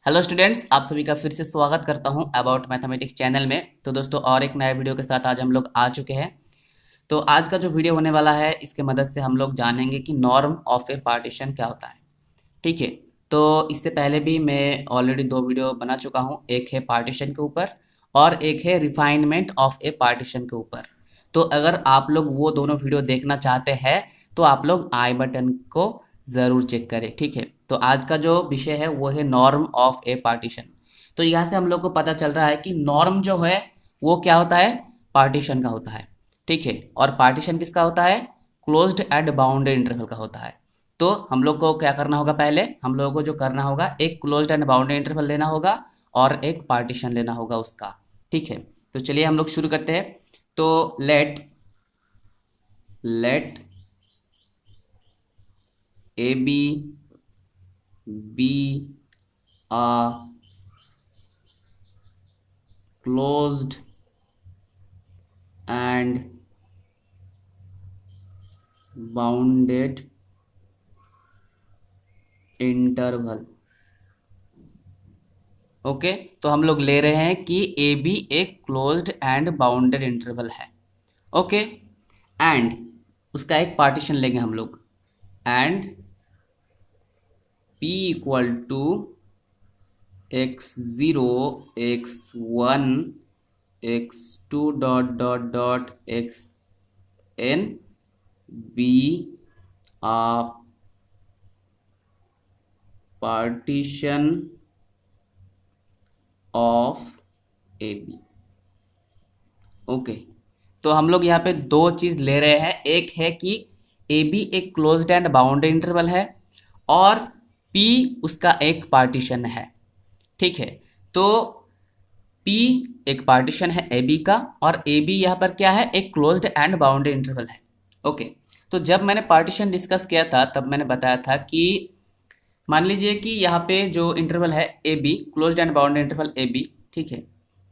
Hello students, आप सभी का फिर से स्वागत करता हूं अबाउट मैथमेटिक्स चैनल में। तो दोस्तों, और एक नए वीडियो के साथ आज हम लोग आ चुके हैं। तो आज का जो वीडियो होने वाला है, इसके मदद से हम लोग जानेंगे कि नॉर्म ऑफ ए पार्टीशन क्या होता है। ठीक है। तो इससे पहले भी मैं ऑलरेडी दो वीडियो बना चुका हूं, एक है पार्टीशन के ऊपर और एक है रिफाइनमेंट ऑफ ए पार्टीशन के ऊपर। तो अगर आप लोग वो दोनों वीडियो देखना चाहते हैं तो आप लोग आई बटन को ज़रूर चेक करें। ठीक है। तो आज का जो विषय है वो है नॉर्म ऑफ ए पार्टीशन। तो यहाँ से हम लोग को पता चल रहा है कि नॉर्म जो है वो क्या होता है, पार्टीशन का होता है। ठीक है। और पार्टीशन किसका होता है, क्लोज्ड एंड बाउंडेड इंटरवल का होता है। तो हम लोग को क्या करना होगा, पहले हम लोगों को जो करना होगा, एक क्लोज्ड एंड बाउंडेड इंटरवल लेना होगा और एक पार्टीशन लेना होगा उसका। ठीक है। तो चलिए हम लोग शुरू करते हैं। तो let a b a closed and bounded interval। Okay. तो हम लोग ले रहे हैं कि ए बी एक क्लोज्ड एंड बाउंडेड इंटरवल है। ओके। एंड उसका एक पार्टीशन लेंगे हम लोग, and p equal to x0 x1 x2 dot dot dot xn be a partition of a b. Okay. तो हम लोग यहाँ पे दो चीज़ ले रहे हैं, एक है कि ए बी एक क्लोज्ड एंड बाउंडेड इंटरवल है और पी उसका एक पार्टीशन है। ठीक है। तो P एक पार्टीशन है ए बी का और ए बी यहाँ पर क्या है, एक क्लोज्ड एंड बाउंडेड इंटरवल है। ओके। तो जब मैंने पार्टीशन डिस्कस किया था तब मैंने बताया था कि मान लीजिए कि यहाँ पे जो इंटरवल है a b, closed and bounded interval a b. ठीक है।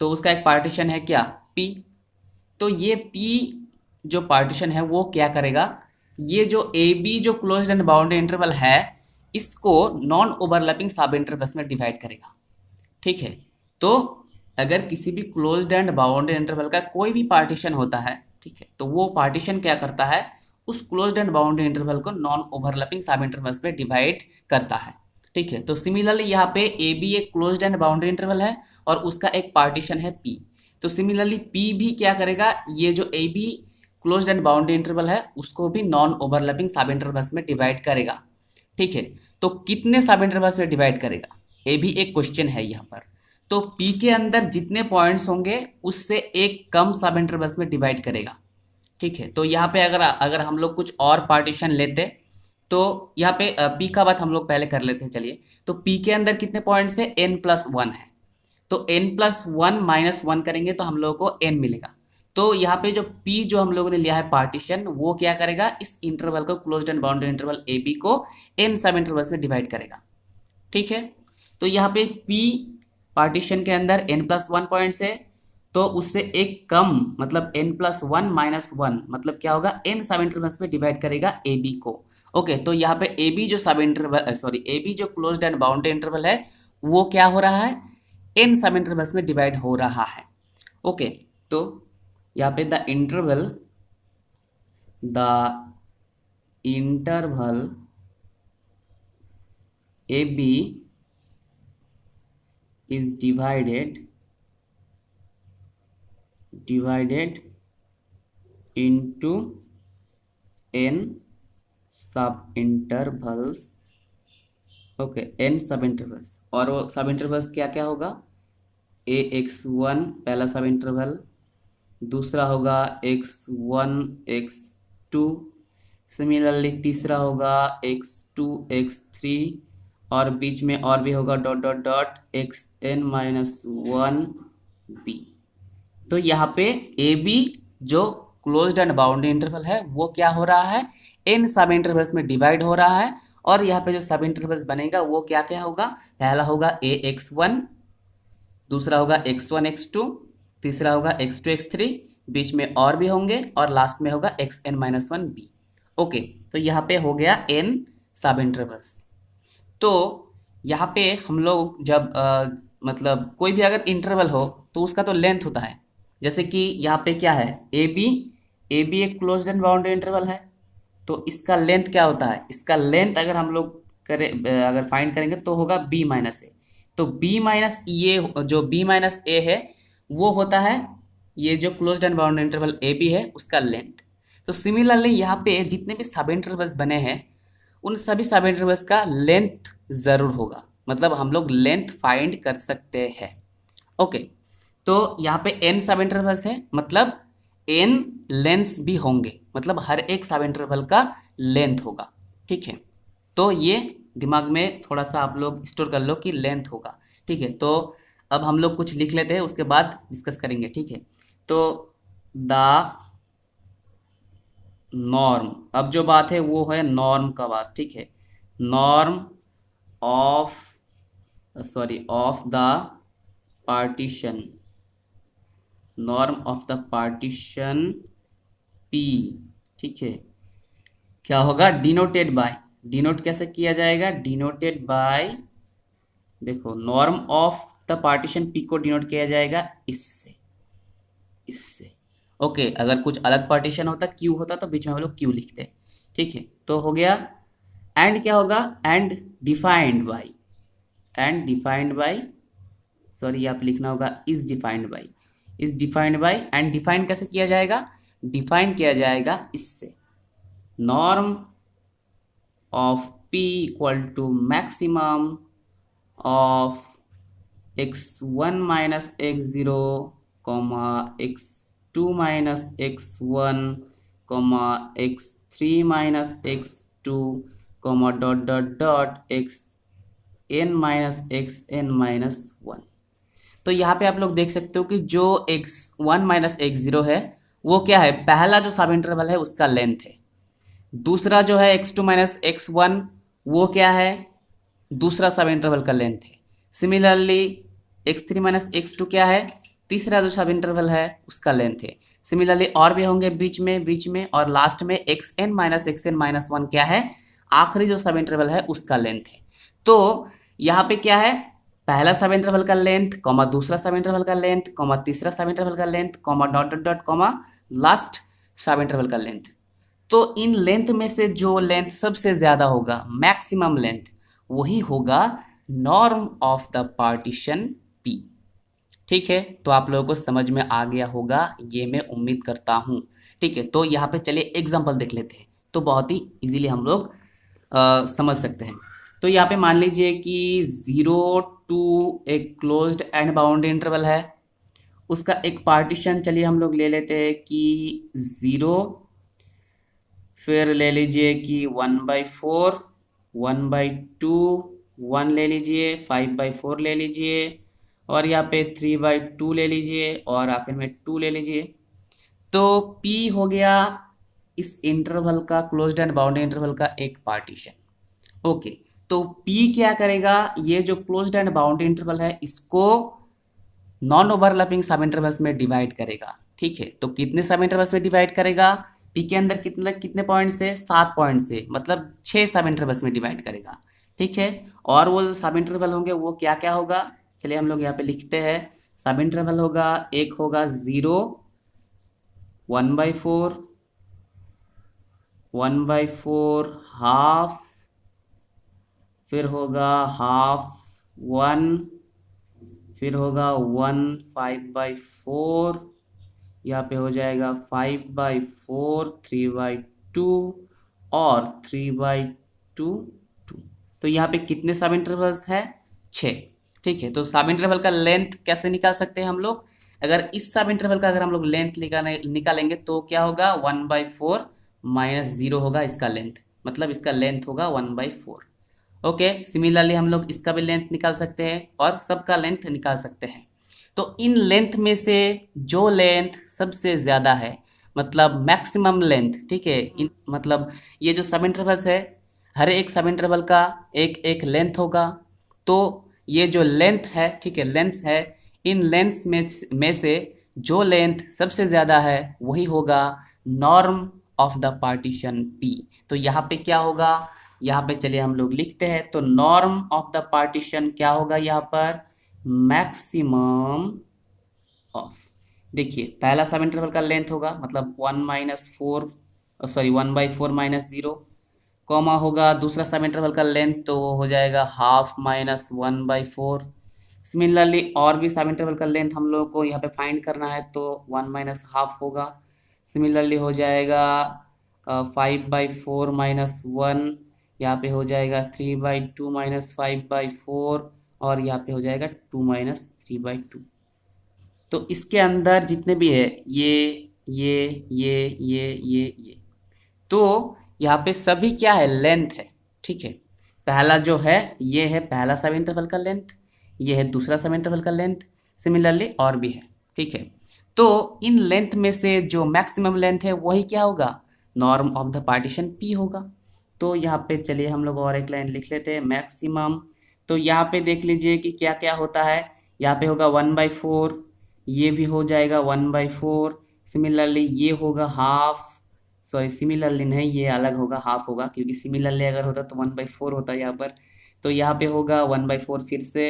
तो उसका एक पार्टीशन है क्या, P। तो ये P जो पार्टीशन है वो क्या करेगा, ये जो ए बी जो क्लोज्ड एंड बाउंडेड इंटरवल है इसको नॉन ओवरलैपिंग सब इंटरवल्स में डिवाइड करेगा। ठीक है। तो अगर किसी भी क्लोज्ड एंड बाउंडेड इंटरवल का कोई भी पार्टीशन होता है, ठीक है, तो वो पार्टीशन क्या करता है, उस क्लोज्ड एंड बाउंडेड इंटरवल को नॉन ओवरलैपिंग सब इंटरवल्स में डिवाइड करता है। ठीक है। तो सिमिलरली यहाँ पे ए बी एक क्लोज्ड एंड बाउंडेड इंटरवल है और उसका एक पार्टीशन है पी। तो सिमिलरली पी भी क्या करेगा, ये जो ए b closed and bounded interval है उसको भी नॉन ओवरलैपिंग सब इंटरवल्स में डिवाइड करेगा। ठीक है। तो कितने सब इंटरवल्स में डिवाइड करेगा, ये भी एक क्वेश्चन है यहाँ पर। तो P के अंदर जितने पॉइंट्स होंगे उससे एक कम सब इंटरवल्स में डिवाइड करेगा। ठीक है। तो यहाँ पे अगर अगर हम लोग कुछ और पार्टीशन लेते तो यहाँ पे P का बात हम लोग पहले कर लेते हैं। चलिए, तो P के अंदर कितने पॉइंट्स है, n+1 है। तो n+1 -1 करेंगे तो हम लोगों को n मिलेगा। तो यहाँ पे जो P जो हम लोगों ने लिया है पार्टीशन, वो क्या करेगा, इस इंटरवल को, closed and bounded interval a b को n सब इंटरवल्स में डिवाइड करेगा। ठीक है। तो यहाँ पे P पार्टीशन के अंदर n+1 पॉइंट्स है, तो उससे एक कम मतलब n+1 -1 मतलब क्या होगा, n सब इंटरवल्स में डिवाइड करेगा ए बी को। ओके। तो यहाँ पे ए बी जो sub interval sorry a b जो क्लोज्ड एंड बाउंडेड इंटरवल है वो क्या हो रहा है, n सब इंटरवल्स में डिवाइड हो रहा है। ओके। तो यहाँ पे the interval a b is divided into n sub intervals. Okay, n sub intervals. और वो सब इंटरवल्स क्या क्या होगा, ax1 पहला सब इंटरवल, दूसरा होगा x1 x2, सिमिलरली तीसरा होगा x2 x3 और बीच में और भी होगा dot dot dot xn-1 b। तो यहाँ पे ए बी जो क्लोज्ड एंड बाउंडेड इंटरवल है वो क्या हो रहा है, इन सब इंटरवल्स में डिवाइड हो रहा है। और यहाँ पे जो सब इंटरवल्स बनेगा वो क्या क्या होगा, पहला होगा ax1, दूसरा होगा x1 x2, तीसरा होगा x2 x3, बीच में और भी होंगे और लास्ट में होगा xn-1 b। ओके। तो यहाँ पे हो गया n सब इंटरवल्स। तो यहाँ पे हम लोग जब मतलब कोई भी अगर इंटरवल हो तो उसका तो लेंथ होता है। जैसे कि यहाँ पे क्या है, ए बी एक क्लोज्ड एंड बाउंडेड इंटरवल है, तो इसका लेंथ क्या होता है, इसका लेंथ अगर हम लोग करें अगर फाइंड करेंगे तो होगा बी माइनस ए। तो बी माइनस ये जो बी माइनस ए है वो होता है ये जो closed and bounded interval a b है उसका लेंथ। तो सिमिलरली यहाँ पे जितने भी सब इंटरवल्स बने हैं उन सभी सब इंटरवल्स का लेंथ ज़रूर होगा, मतलब हम लोग लेंथ फाइंड कर सकते हैं। ओके, तो यहाँ पे n सब इंटरवल्स है, मतलब n लेंथ्स भी होंगे, मतलब हर एक सब इंटरवल का लेंथ होगा। ठीक है, तो ये दिमाग में थोड़ा सा आप लोग स्टोर कर लो कि लेंथ होगा। ठीक है, तो अब हम लोग कुछ लिख लेते हैं, उसके बाद डिस्कस करेंगे। ठीक है, तो द नॉर्म, अब जो बात है वो है नॉर्म का बात। ठीक है, norm of of the partition, norm of the partition P. ठीक है, क्या होगा, डिनोटेड बाय, डिनोट कैसे किया जाएगा, डिनोटेड बाय, देखो norm of the partition P को डिनोट किया जाएगा इससे, इससे। ओके, अगर कुछ अलग पार्टीशन होता, क्यू होता, तो बीच में हम लोग क्यू लिखते। ठीक है, तो हो गया। एंड क्या होगा, and defined by, and defined by, sorry यहाँ पे लिखना होगा is defined by, is defined by. And define कैसे किया जाएगा, डिफाइन किया जाएगा इससे, norm of p equal to maximum of x1 minus x0 comma x2 minus x1 comma x3 minus x2 comma dot dot dot xn minus xn minus 1। तो यहाँ पे आप लोग देख सकते हो कि जो x1 माइनस x0 है वो क्या है, पहला जो सब इंटरवल है उसका लेंथ है। दूसरा जो है x2 माइनस x1 वो क्या है, दूसरा सब इंटरवल का लेंथ है। सिमिलरली x3 माइनस x2 क्या है, तीसरा जो सब इंटरवल है उसका लेंथ है। सिमिलरली और भी होंगे बीच में और लास्ट में xn माइनस xn माइनस 1 क्या है, आखिरी जो सब इंटरवल है उसका लेंथ है। तो यहाँ पे क्या है, पहला सब इंटरवल का लेंथ कॉमा दूसरा सब इंटरवल का लेंथ कॉमा तीसरा सब इंटरवल का length comma dot dot dot comma last सब इंटरवल का लेंथ। तो इन लेंथ में से जो लेंथ सबसे ज्यादा होगा, मैक्सिमम लेंथ, वही होगा norm of the partition P. ठीक है, तो आप लोगों को समझ में आ गया होगा, ये मैं उम्मीद करता हूँ। ठीक है, तो यहाँ पे चलिए एग्जांपल देख लेते हैं, तो बहुत ही इजीली हम लोग समझ सकते हैं। तो यहाँ पे मान लीजिए कि 0 टू एक क्लोज्ड एंड बाउंड इंटरवल है, उसका एक पार्टीशन चलिए हम लोग ले लेते हैं कि 0, फिर ले लीजिए कि 1/4, 1/2, 1 ले लीजिए, 5/4 ले लीजिए, और यहाँ पे 3/2 ले लीजिए, और आखिर में 2 ले लीजिए। तो P हो गया इस इंटरवल का, क्लोज्ड एंड बाउंडेड इंटरवल का एक पार्टीशन। ओके, तो P क्या करेगा, ये जो क्लोज्ड एंड बाउंडेड इंटरवल है इसको नॉन ओवरलैपिंग सब इंटरवल्स में डिवाइड करेगा। ठीक है, तो कितने सब इंटरवल्स में डिवाइड करेगा, पी के अंदर कितने कितने पॉइंट से, 7 पॉइंट से, मतलब 6 सब इंटरवल्स में डिवाइड करेगा। ठीक है, और वो जो सब इंटरवल होंगे वो क्या क्या होगा, चलिए हम लोग यहाँ पे लिखते हैं। सब इंटरवल होगा, एक होगा 0, 1/4, 1/4 हाफ, फिर होगा हाफ 1, फिर होगा 1 5/4, यहाँ पे हो जाएगा 5/4, 3/2 और 3/2 2। तो यहाँ पे कितने सब इंटरवल्स है, 6। ठीक है, तो सब इंटरवल का लेंथ कैसे निकाल सकते हैं हम लोग, अगर इस सब इंटरवल का अगर हम लोग लेंथ निकालेंगे तो क्या होगा, 1/4 माइनस 0 होगा इसका लेंथ, मतलब इसका लेंथ होगा 1/4। ओके, सिमिलरली हम लोग इसका भी लेंथ निकाल सकते हैं और सबका लेंथ निकाल सकते हैं। तो इन लेंथ में से जो लेंथ सबसे ज़्यादा है, मतलब मैक्सिमम लेंथ, ठीक है, इन मतलब ये जो सब इंटरवल्स है हर एक सब इंटरवल का एक एक लेंथ होगा। तो ये जो लेंथ है, ठीक है, लेंथ्स है, इन लेंथ्स में से जो लेंथ सबसे ज़्यादा है वही होगा norm of the partition P. तो यहाँ पे क्या होगा, यहाँ पे चलिए हम लोग लिखते हैं। तो नॉर्म ऑफ द पार्टीशन क्या होगा यहाँ पर, मैक्सिमम ऑफ, देखिए पहला सब इंटरवल का लेंथ होगा मतलब 1 - 4, सॉरी 1/4 - 0, कॉमा होगा दूसरा सब इंटरवल का लेंथ, तो वो हो जाएगा हाफ माइनस 1/4। सिमिलरली और भी सब इंटरवल का लेंथ हम लोगों को यहाँ पे फाइंड करना है, तो 1 - ½ होगा। सिमिलरली हो जाएगा 5/4 - 1, यहाँ पे हो जाएगा 3/2 - 5/4, और यहाँ पे हो जाएगा 2 - 3/2। तो इसके अंदर जितने भी है ये ये, तो यहाँ पे सभी क्या है, लेंथ है। ठीक है, पहला जो है ये है पहला सब इंटरवल का लेंथ, ये है दूसरा सब इंटरवल का लेंथ, सिमिलरली और भी है। ठीक है, तो इन लेंथ में से जो मैक्सिमम लेंथ है वही क्या होगा, norm of the partition P होगा। तो यहाँ पे चलिए हम लोग और एक लाइन लिख लेते हैं, मैक्सिमम। तो यहाँ पे देख लीजिए कि क्या क्या होता है, यहाँ पे होगा 1/4, ये भी हो जाएगा 1/4, सिमिलरली ये होगा हाफ, सॉरी सिमिलरली नहीं, ये अलग होगा, हाफ होगा, क्योंकि सिमिलरली अगर होता तो 1/4 होता यहाँ पर। तो यहाँ पे होगा 1/4 फिर से,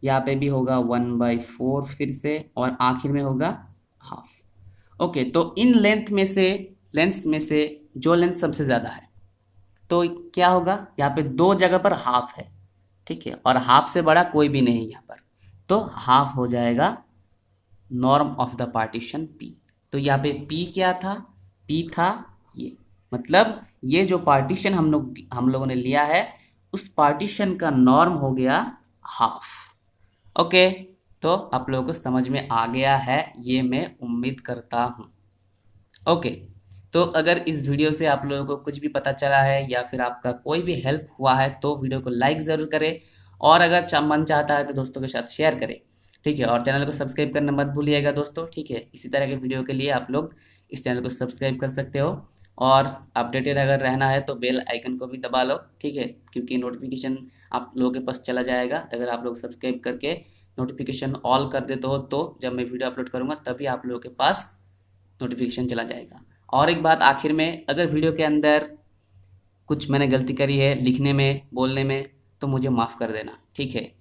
यहाँ पे भी होगा 1/4 फिर से, और आखिर में होगा हाफ। ओके, तो इन लेंथ्स में से जो लेंथ सबसे ज़्यादा है, तो क्या होगा, यहाँ पे दो जगह पर हाफ है। ठीक है, और हाफ से बड़ा कोई भी नहीं यहाँ पर, तो हाफ हो जाएगा norm of the partition P. तो यहाँ पे पी क्या था, पी था ये, मतलब ये जो पार्टीशन हम लोगों ने लिया है, उस पार्टीशन का नॉर्म हो गया हाफ। ओके, तो आप लोगों को समझ में आ गया है, ये मैं उम्मीद करता हूँ। ओके, तो अगर इस वीडियो से आप लोगों को कुछ भी पता चला है या फिर आपका कोई भी हेल्प हुआ है, तो वीडियो को लाइक ज़रूर करें, और अगर मन चाहता है तो दोस्तों के साथ शेयर करें। ठीक है, और चैनल को सब्सक्राइब करना मत भूलिएगा दोस्तों। ठीक है, इसी तरह के वीडियो के लिए आप लोग इस चैनल को सब्सक्राइब कर सकते हो, और अपडेटेड अगर रहना है तो बेल आइकन को भी दबा लो। ठीक है, क्योंकि नोटिफिकेशन आप लोगों के पास चला जाएगा अगर आप लोग सब्सक्राइब करके नोटिफिकेशन ऑल कर देते हो, तो जब मैं वीडियो अपलोड करूँगा तभी आप लोगों के पास नोटिफिकेशन चला जाएगा। और एक बात आखिर में, अगर वीडियो के अंदर कुछ मैंने गलती करी है लिखने में, बोलने में, तो मुझे माफ़ कर देना। ठीक है,